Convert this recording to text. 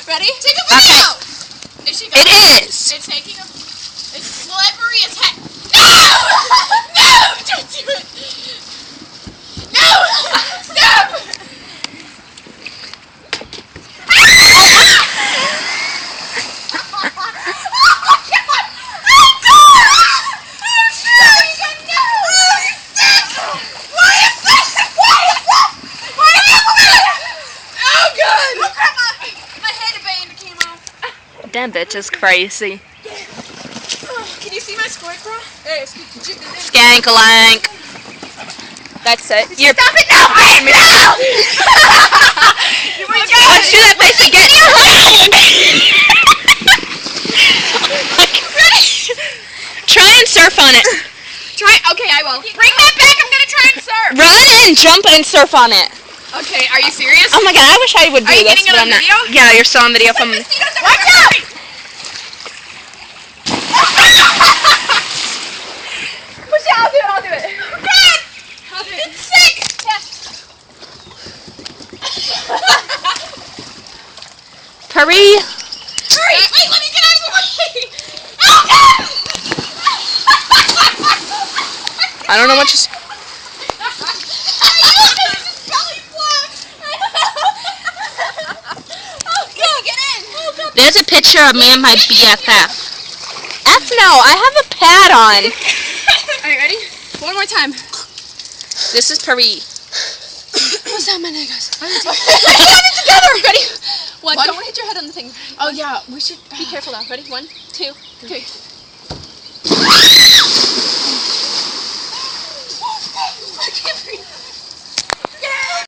Ready? Take a video! Okay. Is she going? It is! It's taking a... It's slippery as heck. No! No! Don't do it! No! Stop! That bitch is crazy. Can you see my squirt, bro? Hey, Skankalank. That's it. You're stop it now! No! Let's do that face again. Try and surf on it. Try. Okay, I will. Bring that back. I'm gonna try and surf. Run and jump and surf on it. Okay, are you serious? Oh my god, I wish I would do Are you this, getting it but on I'm not. video? Yeah, you're still on video from. Watch out! Push it. I'll do it. I'll do it. Run! I'll do it. It's sick. Hurry! Hurry! Wait, let me get out of the way. Oh god! I don't know what you. There's a picture of me and my BFF. F no, I have a pad on. Alright, ready? One more time. This is Paris. What's that, my niggas? Let's together! Ready? One. Don't hit your head on the thing. Oh yeah, we should be careful now. Ready? 1, 2, 3.